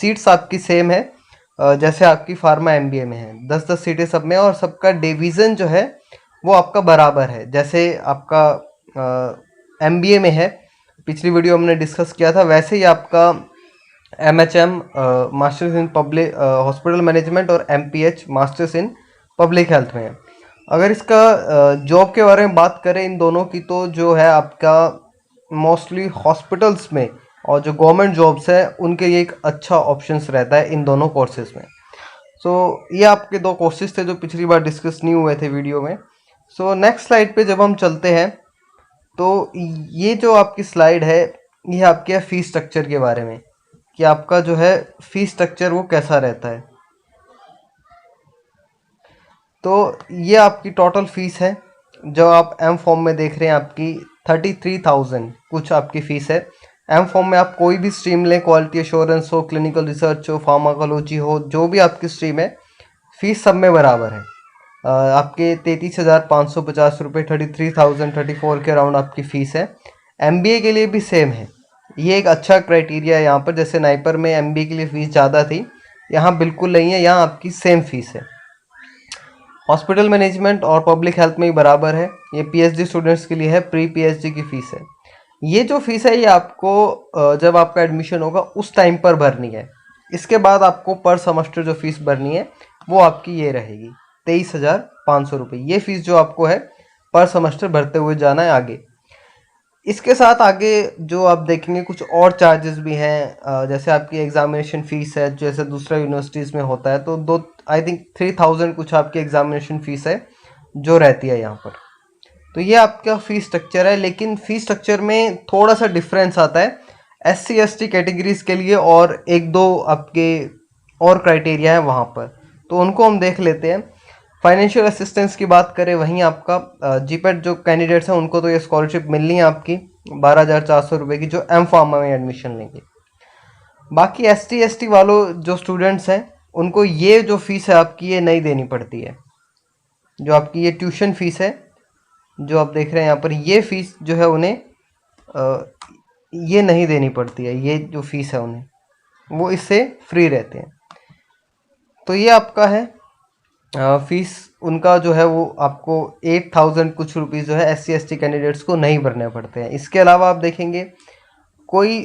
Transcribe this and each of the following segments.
Seats आपकी same है जैसे आपकी फार्मा एमबीए में है, 10-10 सीटें सब में, और सबका डिवीज़न जो है वो आपका बराबर है। जैसे आपका एमबीए में है, पिछली वीडियो हमने डिस्कस किया था, वैसे ही आपका MHM masters in public hospital management और MPH masters in public health में है। अगर इसका जॉब के बारे में बात करें इन दोनों की, तो जो है आपका मोस्टली हॉस्पिटल्स में और जो गवर्नमेंट जॉब्स है उनके लिए एक अच्छा ऑप्शंस रहता है इन दोनों कोर्सेज में। सो ये आपके दो कोर्सेज थे जो पिछली बार डिस्कस नहीं हुए थे वीडियो में। सो नेक्स्ट स्लाइड पे जब हम चलते हैं, तो ये जो आपकी स्लाइड है ये आपके फीस स्ट्रक्चर के बारे में, कि आपका जो है फीस स्ट्रक्चर वो कैसा रहता है। तो ये आपकी टोटल फीस है जो आप एम फॉर्म में देख रहे हैं, आपकी 33,000 कुछ आपकी फ़ीस है। एम फॉर्म में आप कोई भी स्ट्रीम लें, क्वालिटी एश्योरेंस हो, क्लिनिकल रिसर्च हो, फार्माकोलॉजी हो, जो भी आपकी स्ट्रीम है, फ़ीस सब में बराबर है। आपके 33,550 रुपये, 33,034 के अराउंड आपकी फ़ीस है। एमबीए के लिए भी सेम है। ये एक अच्छा क्राइटेरिया है यहाँ पर। जैसे नाइपर में एमबीए के लिए फ़ीस ज़्यादा थी, यहाँ बिल्कुल नहीं है, यहाँ आपकी सेम फ़ीस है। हॉस्पिटल मैनेजमेंट और पब्लिक हेल्थ में ही बराबर है। ये पीएचडी स्टूडेंट्स के लिए है, प्री पीएचडी की फ़ीस है। ये जो फीस है ये आपको जब आपका एडमिशन होगा उस टाइम पर भरनी है। इसके बाद आपको पर सेमेस्टर जो फीस भरनी है वो आपकी ये रहेगी 23,500 रुपये। ये फीस जो आपको है पर सेमेस्टर भरते हुए जाना है आगे। इसके साथ आगे जो आप देखेंगे कुछ और चार्जेस भी हैं, जैसे आपकी एग्जामिनेशन फ़ीस है, जैसे दूसरा यूनिवर्सिटीज़ में होता है, तो दो आई थिंक 3,000 कुछ आपकी एग्जामिनेशन फ़ीस है जो रहती है यहाँ पर। तो ये आपका फ़ीस स्ट्रक्चर है, लेकिन फ़ीस स्ट्रक्चर में थोड़ा सा डिफरेंस आता है एससी एसटी कैटेगरीज़ के लिए, और एक दो आपके और क्राइटेरिया है वहाँ पर, तो उनको हम देख लेते हैं। फाइनेंशियल असिस्टेंस की बात करें, वहीं आपका जीपेट जो कैंडिडेट्स हैं उनको तो ये स्कॉलरशिप मिलनी है आपकी 12,400 रुपये की, जो एम फार्मा में एडमिशन लेंगे। बाकी एसटी एसटी वालों जो स्टूडेंट्स हैं उनको ये जो फीस है आपकी ये नहीं देनी पड़ती है। जो आपकी ये ट्यूशन फीस है जो आप देख रहे हैं यहाँ पर, ये फीस जो है उन्हें ये नहीं देनी पड़ती है। ये जो फीस है उन्हें वो इससे फ्री रहते हैं। तो ये आपका है फीस उनका जो है वो आपको 8,000 कुछ रुपीज़ जो है एससी एसटी कैंडिडेट्स को नहीं भरने पड़ते हैं। इसके अलावा आप देखेंगे कोई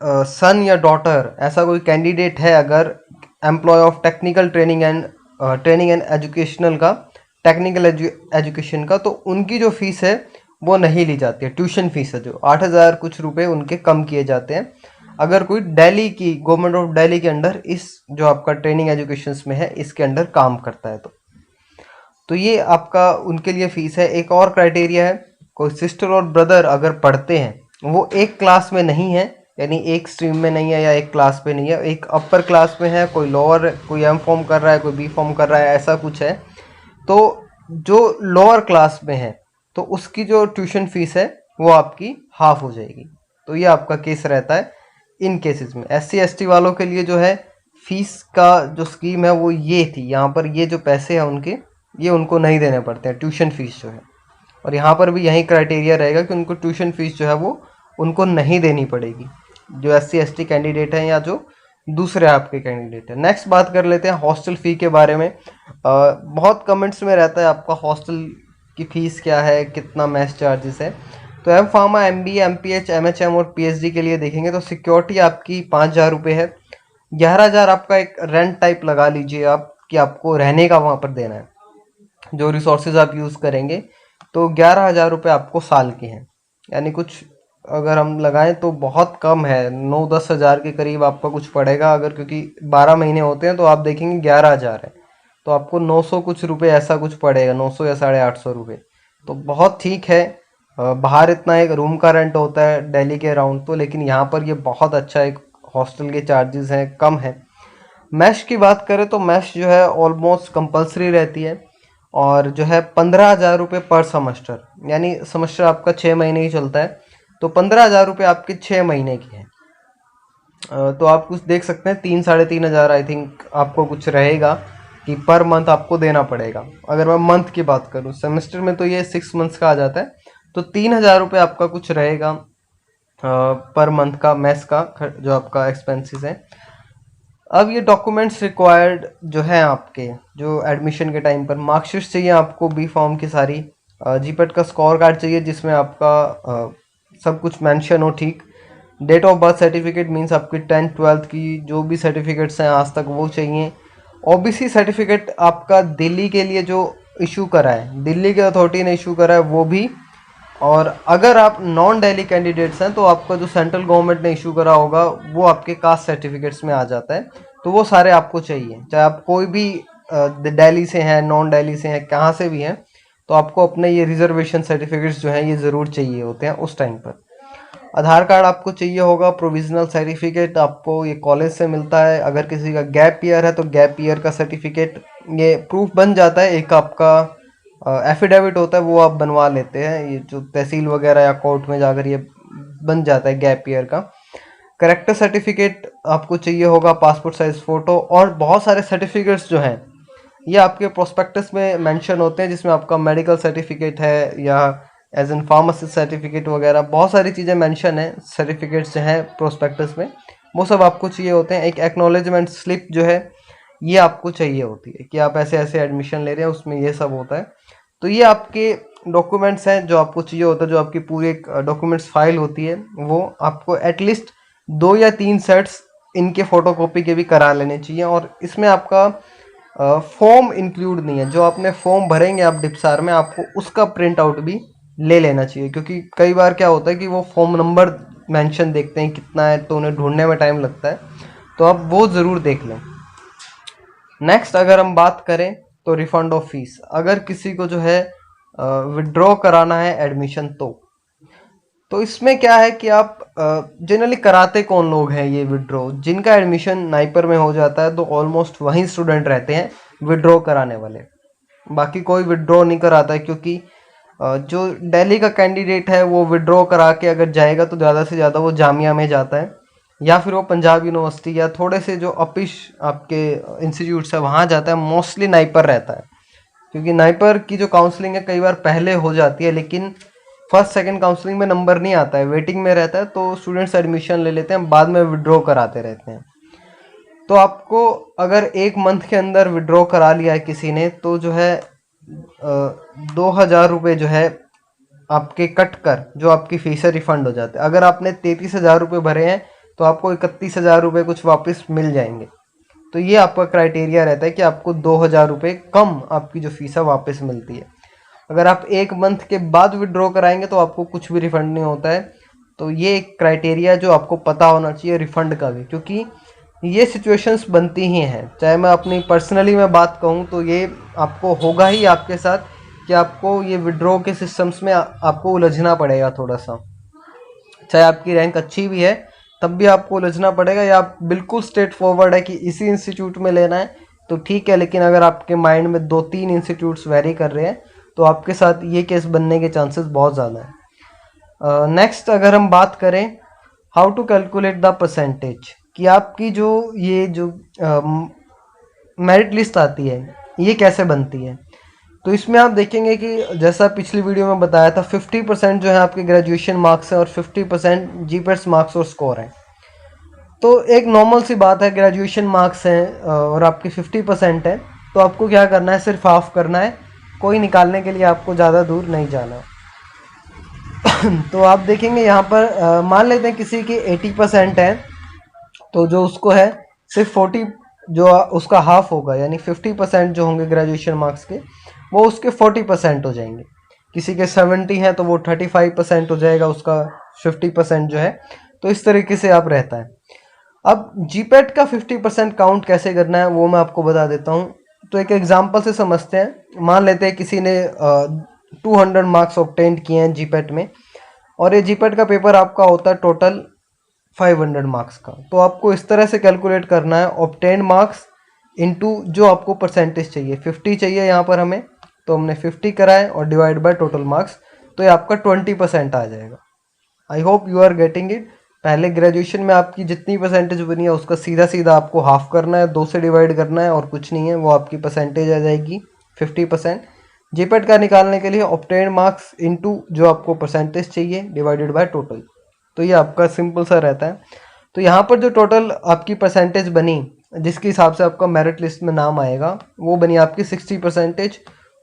सन या डॉटर ऐसा कोई कैंडिडेट है अगर employ of technical training and educational का, टेक्निकल एजुकेशन का, तो उनकी जो फीस है वो नहीं ली जाती है। ट्यूशन फीस है जो 8,000 कुछ रुपए उनके कम किए जाते हैं अगर कोई दिल्ली की गवर्नमेंट ऑफ दिल्ली के अंडर इस जो आपका ट्रेनिंग एजुकेशन में है इसके अंडर काम करता है। तो ये आपका उनके लिए फीस है। एक और क्राइटेरिया है, कोई सिस्टर और ब्रदर अगर पढ़ते हैं वो एक क्लास में नहीं है, यानी एक स्ट्रीम में नहीं है या एक क्लास पे नहीं है, एक अपर क्लास में है, कोई लोअर, कोई एम फॉर्म कर रहा है, कोई बी फॉर्म कर रहा है, ऐसा कुछ है, तो जो लोअर क्लास में है तो उसकी जो ट्यूशन फीस है वो आपकी हाफ हो जाएगी। तो ये आपका केस रहता है इन केसेस में। एससी एसटी वालों के लिए जो है फीस का जो स्कीम है वो ये थी, यहाँ पर ये जो पैसे हैं उनके ये उनको नहीं देने पड़ते हैं, ट्यूशन फीस जो है। और यहाँ पर भी यही क्राइटेरिया रहेगा कि उनको ट्यूशन फीस जो है वो उनको नहीं देनी पड़ेगी, जो एससी एसटी कैंडिडेट हैं या जो दूसरे आपके कैंडिडेट हैं। नेक्स्ट बात कर लेते हैं हॉस्टल फ़ी के बारे में। बहुत कमेंट्स में रहता है आपका हॉस्टल की फ़ीस क्या है, कितना मेस चार्जेस है। तो M pharma, M B, M P H, M H M और पी एच डी के लिए देखेंगे तो सिक्योरिटी आपकी 5,000 रुपये है। 11,000 आपका एक रेंट टाइप लगा लीजिए आप, कि आपको रहने का वहाँ पर देना है, जो रिसोर्सेज आप यूज़ करेंगे। तो 11,000 रुपये आपको साल के हैं, यानी कुछ अगर हम लगाएं तो बहुत कम है, 9-10 हज़ार के करीब आपका कुछ पड़ेगा अगर, क्योंकि 12 महीने होते हैं तो आप देखेंगे 11,000 है तो आपको 900 कुछ रुपए ऐसा कुछ पड़ेगा, 900 या 850 रुपये। तो बहुत ठीक है। बाहर इतना एक रूम का रेंट होता है दिल्ली के अराउंड तो, लेकिन यहाँ पर ये बहुत अच्छा एक हॉस्टल के चार्जेस हैं, कम है। मैश की बात करें तो मैश जो है ऑलमोस्ट कंपलसरी रहती है, और जो है 15,000 रुपये पर सेमेस्टर, यानी सेमेस्टर आपका 6 महीने ही चलता है, तो 15,000 रुपये आपके 6 महीने की हैं। तो आप कुछ देख सकते हैं 3-3.5 हज़ार आई थिंक आपको कुछ रहेगा कि पर मंथ आपको देना पड़ेगा। अगर मैं मंथ की बात करूं, सेमेस्टर में तो ये 6 मंथ्स का आ जाता है, तो 3,000 रुपये आपका कुछ रहेगा पर मंथ का मेस का जो आपका एक्सपेंसेस है। अब ये डॉक्यूमेंट्स रिक्वायर्ड जो है आपके, जो एडमिशन के टाइम पर मार्कशीट चाहिए आपको, बी फॉर्म की सारी, जीपेट का स्कोर कार्ड चाहिए जिसमें आपका सब कुछ मेंशन हो ठीक, date of birth certificate means आपकी 10th 12th की जो भी सर्टिफिकेट्स हैं आज तक वो चाहिए। ओबीसी सर्टिफिकेट आपका दिल्ली के लिए जो इशू करा है, दिल्ली की अथॉरिटी ने इशू करा है वो भी, और अगर आप नॉन दिल्ली कैंडिडेट्स हैं तो आपका जो सेंट्रल गवर्नमेंट ने इशू करा होगा वो आपके कास्ट सर्टिफिकेट्स में आ जाता है, तो वो सारे आपको चाहिए, चाहे आप कोई भी दिल्ली से हैं, नॉन दिल्ली से हैं, कहाँ से भी हैं, तो आपको अपने ये रिजर्वेशन सर्टिफिकेट्स जो हैं ये ज़रूर चाहिए होते हैं उस टाइम पर। आधार कार्ड आपको चाहिए होगा, प्रोविजनल सर्टिफिकेट आपको ये कॉलेज से मिलता है, अगर किसी का गैप ईयर है तो गैप ईयर का सर्टिफिकेट, ये प्रूफ बन जाता है, एक आपका एफिडेविट होता है वो आप बनवा लेते हैं, ये जो तहसील वगैरह या कोर्ट में जाकर ये बन जाता है गैप ईयर का। करेक्टर सर्टिफिकेट आपको चाहिए होगा, पासपोर्ट साइज फ़ोटो, और बहुत सारे सर्टिफिकेट्स जो हैं ये आपके प्रोस्पेक्टस में मेंशन होते हैं, जिसमें आपका मेडिकल सर्टिफिकेट है या एज एन फार्मासिस्ट सर्टिफिकेट वगैरह, बहुत सारी चीज़ें मेंशन है सर्टिफिकेट्स जो हैं प्रोस्पेक्टस में, वो सब आपको चाहिए होते हैं। एक एक्नॉलेजमेंट स्लिप जो है ये आपको चाहिए होती है कि आप ऐसे ऐसे एडमिशन ले रहे हैं, उसमें ये सब होता है। तो ये आपके डॉक्यूमेंट्स हैं जो आपको चाहिए होता है, जो आपकी पूरी एक डॉक्यूमेंट्स फाइल होती है, वो आपको एटलीस्ट 2 या 3 सेट्स इनके फ़ोटोकॉपी के भी करा लेने चाहिए। और इसमें आपका फॉर्म इंक्लूड नहीं है, जो आपने फॉर्म भरेंगे आप डिप्सार में, आपको उसका प्रिंट आउट भी ले लेना चाहिए, क्योंकि कई बार क्या होता है कि वो फॉर्म नंबर मेंशन देखते हैं कितना है, तो उन्हें ढूंढने में टाइम लगता है, तो आप वो ज़रूर देख लें। नेक्स्ट अगर हम बात करें तो रिफंड ऑफ फीस, अगर किसी को जो है विड्रॉ कराना है एडमिशन, तो इसमें क्या है कि आप जनरली कराते कौन लोग हैं ये विड्रॉ, जिनका एडमिशन नाइपर में हो जाता है तो ऑलमोस्ट वही स्टूडेंट रहते हैं विड्रॉ कराने वाले, बाकी कोई विड्रॉ नहीं कराता है, क्योंकि जो दिल्ली का कैंडिडेट है वो विड्रॉ करा के अगर जाएगा तो ज़्यादा से ज़्यादा वो जामिया में जाता है, या फिर वो पंजाब यूनिवर्सिटी या थोड़े से जो अपिश आपके इंस्टीट्यूट्स है वहाँ जाता है, मोस्टली नाइपर रहता है, क्योंकि नाइपर की जो काउंसलिंग है कई बार पहले हो जाती है, लेकिन फर्स्ट सेकंड काउंसलिंग में नंबर नहीं आता है, वेटिंग में रहता है, तो स्टूडेंट्स एडमिशन ले लेते हैं, बाद में विड्रॉ कराते रहते हैं। तो आपको अगर 1 मंथ के अंदर विड्रॉ करा लिया है किसी ने, तो जो है 2,000 रुपये जो है आपके कट कर जो आपकी फीस है रिफंड हो जाते हैं। अगर आपने 33,000 रुपये भरे हैं तो आपको 31,000 रुपये कुछ वापस मिल जाएंगे। तो ये आपका क्राइटेरिया रहता है कि आपको 2,000 रुपये कम आपकी जो फीस है वापस मिलती है। अगर आप 1 मंथ के बाद विड्रॉ कराएंगे तो आपको कुछ भी रिफंड नहीं होता है। तो ये एक क्राइटेरिया जो आपको पता होना चाहिए रिफंड का भी, क्योंकि ये सिचुएशंस बनती ही हैं। चाहे मैं अपनी पर्सनली मैं बात कहूँ तो ये आपको होगा ही आपके साथ कि आपको ये विड्रॉ के सिस्टम्स में आपको उलझना पड़ेगा थोड़ा सा, चाहे आपकी रैंक अच्छी भी है तब भी आपको उलझना पड़ेगा, या आप बिल्कुल स्ट्रेट फॉरवर्ड है कि इसी इंस्टीट्यूट में लेना है तो ठीक है, लेकिन अगर आपके माइंड में 2-3 इंस्टीट्यूट्स वेरी कर रहे हैं तो आपके साथ ये केस बनने के चांसेस बहुत ज़्यादा है। नेक्स्ट अगर हम बात करें how to calculate the percentage, कि आपकी जो ये जो मेरिट लिस्ट आती है ये कैसे बनती है, तो इसमें आप देखेंगे कि जैसा पिछली वीडियो में बताया था 50% जो है आपके ग्रेजुएशन मार्क्स है और 50% जीपेट्स मार्क्स और स्कोर है। तो एक नॉर्मल सी बात है, ग्रेजुएशन मार्क्स हैं और आपके 50% है, तो आपको क्या करना है, सिर्फ हाफ करना है, कोई निकालने के लिए आपको ज़्यादा दूर नहीं जाना। तो आप देखेंगे यहाँ पर मान लेते हैं किसी की 80% है, तो जो उसको है सिर्फ 40 जो उसका हाफ होगा, यानी 50% जो होंगे ग्रेजुएशन मार्क्स के वो उसके 40% हो जाएंगे। किसी के 70 हैं तो वो 35% हो जाएगा उसका 50% जो है। तो इस तरीके से आप रहता है। अब जीपेट का 50% काउंट कैसे करना है वो मैं आपको बता देता हूँ। तो एक एग्जांपल से समझते हैं। मान लेते हैं किसी ने 200 मार्क्स ऑब्टेन किए हैं जीपेट में, और ये जीपेट का पेपर आपका होता है टोटल 500 मार्क्स का। तो आपको इस तरह से कैलकुलेट करना है, ऑब्टेन मार्क्स इनटू जो आपको परसेंटेज चाहिए, 50 चाहिए यहाँ पर हमें, तो हमने 50 कराए और डिवाइड बाय टोटल मार्क्स, तो ये आपका 20% आ जाएगा। I hope you are getting it. पहले ग्रेजुएशन में आपकी जितनी परसेंटेज बनी है उसका सीधा सीधा आपको हाफ करना है, 2 से डिवाइड करना है और कुछ नहीं है, वो आपकी परसेंटेज आ जाएगी 50%। जीपेट का निकालने के लिए ऑब्टेन मार्क्स इनटू जो आपको परसेंटेज चाहिए डिवाइडेड बाय टोटल। तो ये आपका सिंपल सा रहता है। तो यहाँ पर जो टोटल आपकी परसेंटेज बनी जिसके हिसाब से आपका मेरिट लिस्ट में नाम आएगा वो बनी आपकी 60%,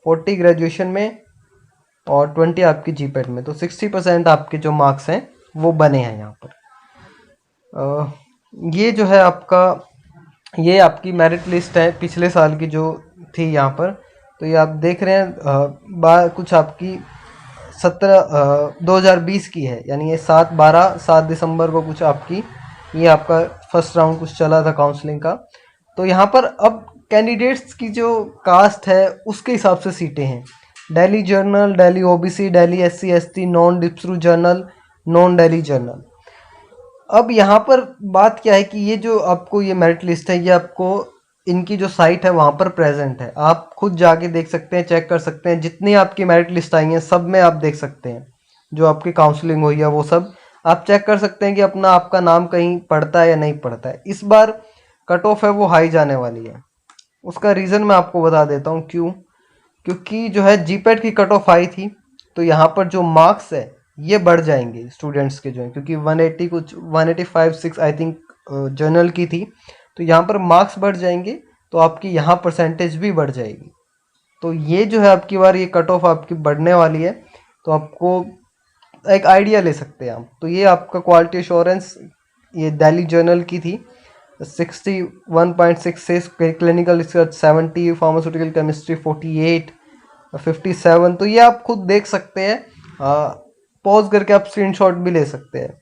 40 ग्रेजुएशन में और 20 आपकी जीपेट में। तो 60% आपके जो मार्क्स हैं वो बने हैं यहाँ पर। ये जो है आपका, ये आपकी मेरिट लिस्ट है पिछले साल की जो थी यहाँ पर। तो ये आप देख रहे हैं कुछ आपकी 2020 की है, यानी ये 7 दिसंबर को कुछ आपकी ये आपका फर्स्ट राउंड कुछ चला था काउंसलिंग का। तो यहाँ पर अब कैंडिडेट्स की जो कास्ट है उसके हिसाब से सीटें हैं। Delhi general, Delhi OBC, Delhi SC ST, non डिप्सरू जर्नल, नॉन दिल्ली जर्नल। अब यहाँ पर बात क्या है कि ये जो आपको ये मेरिट लिस्ट है ये आपको इनकी जो साइट है वहाँ पर प्रेजेंट है। आप खुद जाके देख सकते हैं, चेक कर सकते हैं। जितनी आपकी मेरिट लिस्ट आई हैं सब में आप देख सकते हैं जो आपकी काउंसलिंग हुई है वो सब आप चेक कर सकते हैं कि अपना आपका नाम कहीं पड़ता है या नहीं पड़ता है। इस बार कट ऑफ है वो हाई जाने वाली है। उसका रीज़न मैं आपको बता देता हूँ क्यों। क्योंकि जो है जीपेट की कट ऑफ हाई थी, तो यहाँ पर जो मार्क्स है ये बढ़ जाएंगे स्टूडेंट्स के जो है, क्योंकि 180 कुछ 185-6 आई थिंक जर्नल की थी। तो यहाँ पर मार्क्स बढ़ जाएंगे तो आपकी यहाँ परसेंटेज भी बढ़ जाएगी। तो ये जो है आपकी बार ये कट ऑफ आपकी बढ़ने वाली है, तो आपको एक आइडिया ले सकते हैं आप। तो ये आपका क्वालिटी एश्योरेंस ये दिल्ली जर्नल की थी 61.66, क्लिनिकल रिसर्च 70, फार्मास्यूटिकल केमिस्ट्री 48, 57। तो ये आप खुद देख सकते हैं, पॉज करके आप स्क्रीनशॉट भी ले सकते हैं।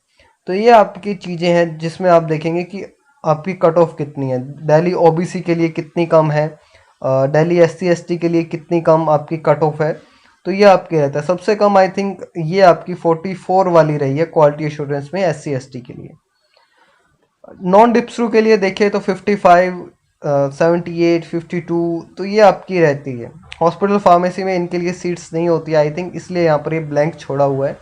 तो ये आपकी चीज़ें हैं जिसमें आप देखेंगे कि आपकी कट ऑफ कितनी है। दिल्ली ओबीसी के लिए कितनी कम है, दिल्ली एससी एसटी के लिए कितनी कम आपकी कट ऑफ है। तो ये आपके रहता है सबसे कम, आई थिंक ये आपकी 44 वाली रही है क्वालिटी एश्योरेंस में एससी एसटी के लिए। नॉन डिप्सरू के लिए देखें तो 55, 78, 52, तो ये आपकी रहती है। हॉस्पिटल फार्मेसी में इनके लिए सीट्स नहीं होती आई थिंक, इसलिए यहाँ पर ये ब्लैंक छोड़ा हुआ है।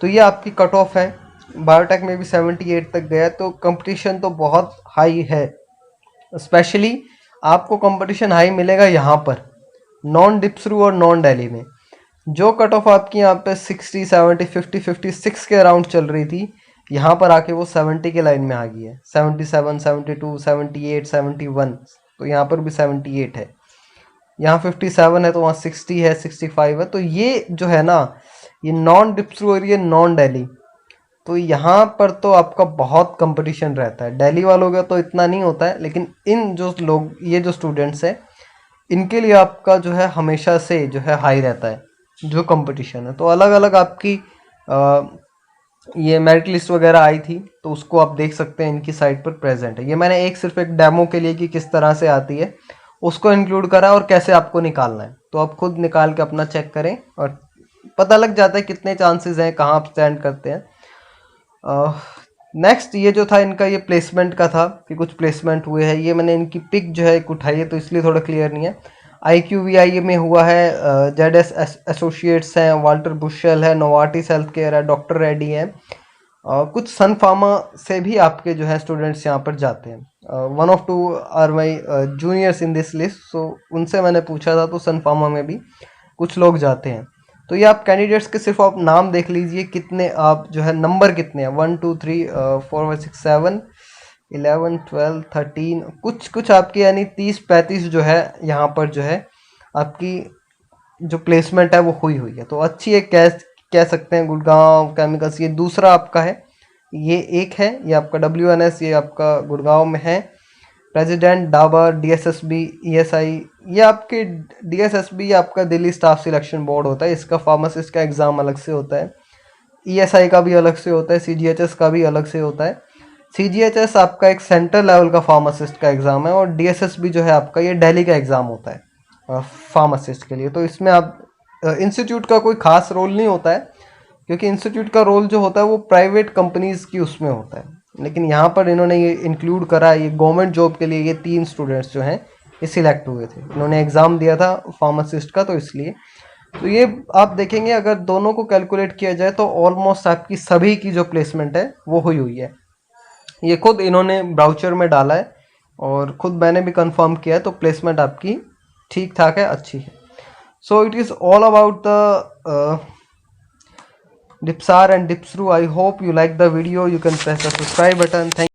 तो ये आपकी कट ऑफ है। बायोटेक में भी 78 तक गया, तो कंपटीशन तो बहुत हाई है। स्पेशली आपको कंपटीशन हाई मिलेगा यहाँ पर नॉन डिप्सरू और नॉन दिल्ली में। जो कट ऑफ आपकी यहाँ पे 60, 70, 50, 56 के अराउंड चल रही थी, यहाँ पर आके वो 70 के लाइन में आ गई है। 77, 72, 78, 71, तो यहाँ पर भी 78 है। यहाँ 57 है तो वहाँ 60 है, 65 है। तो ये जो है ना, ये नॉन डिप्सरू और ये नॉन दिल्ली, तो यहाँ पर तो आपका बहुत कंपटीशन रहता है। दिल्ली वालों का तो इतना नहीं होता है, लेकिन इन जो लोग, ये जो स्टूडेंट्स हैं, इनके लिए आपका जो है हमेशा से जो है हाई रहता है जो कंपटीशन है। तो अलग अलग आपकी ये मेरिट लिस्ट वगैरह आई थी, तो उसको आप देख सकते हैं, इनकी साइट पर प्रेजेंट है। ये मैंने सिर्फ एक डेमो के लिए कि किस तरह से आती है उसको इंक्लूड करा और कैसे आपको निकालना है। तो आप खुद निकाल के अपना चेक करें और पता लग जाता है कितने चांसेस हैं, कहाँ आप स्टैंड करते हैं। नेक्स्ट ये जो था इनका, ये प्लेसमेंट का था कि कुछ प्लेसमेंट हुए हैं। ये मैंने इनकी पिक जो है एक उठाई है, तो इसलिए थोड़ा क्लियर नहीं है। IQVIA में हुआ है, ZS एसोसिएट्स हैं, वाल्टर बुशेल है, नोवार्टिस हेल्थ केयर है, डॉक्टर रेड्डी है, कुछ सन फार्मा से भी आपके जो है स्टूडेंट्स यहाँ पर जाते हैं। 1 of 2 are my juniors in this list, so उनसे मैंने पूछा था, तो सन फार्मा में भी कुछ लोग जाते हैं। तो ये आप कैंडिडेट्स के सिर्फ आप नाम देख लीजिए, कितने आप जो है नंबर कितने हैं, 1 2 3 4 5 6 7 11 12 13, कुछ आपकी यानी 30-35 जो है यहाँ पर जो है आपकी जो प्लेसमेंट है वो हुई है। तो अच्छी एक कह सकते हैं। गुड़गांव केमिकल्स ये दूसरा आपका है, ये एक है, ये आपका WNS, ये आपका गुड़गांव में है। प्रेसिडेंट, डाबर, DSSB, ESI, ये आपके DSSB आपका दिल्ली स्टाफ सिलेक्शन बोर्ड होता है, इसका फार्मासिस्ट का एग्ज़ाम अलग से होता है। ESI का भी अलग से होता है, CGHS का भी अलग से होता है। CGHS आपका एक सेंटर लेवल का फार्मासिस्ट का एग्ज़ाम है, और DSSB जो है आपका ये दिल्ली का एग्ज़ाम होता है फार्मासिस्ट के लिए। तो इसमें आप इंस्टीट्यूट का कोई ख़ास रोल नहीं होता है, क्योंकि इंस्टीट्यूट का रोल जो होता है वो प्राइवेट कंपनीज़ की उसमें होता है। लेकिन यहाँ पर इन्होंने ये इंक्लूड करा, ये गवर्नमेंट जॉब के लिए ये 3 स्टूडेंट्स जो हैं ये सिलेक्ट हुए थे। इन्होंने एग्ज़ाम दिया था फार्मासिस्ट का, तो इसलिए तो ये आप देखेंगे अगर दोनों को कैलकुलेट किया जाए तो ऑलमोस्ट आपकी सभी की जो प्लेसमेंट है वो हुई है। ये खुद इन्होंने ब्राउचर में डाला है और खुद मैंने भी कंफर्म किया है, तो प्लेसमेंट आपकी ठीक ठाक है, अच्छी है। So it is all about the DIPSAR and DIPSRU. I hope you like the video. You can press the subscribe button. Thank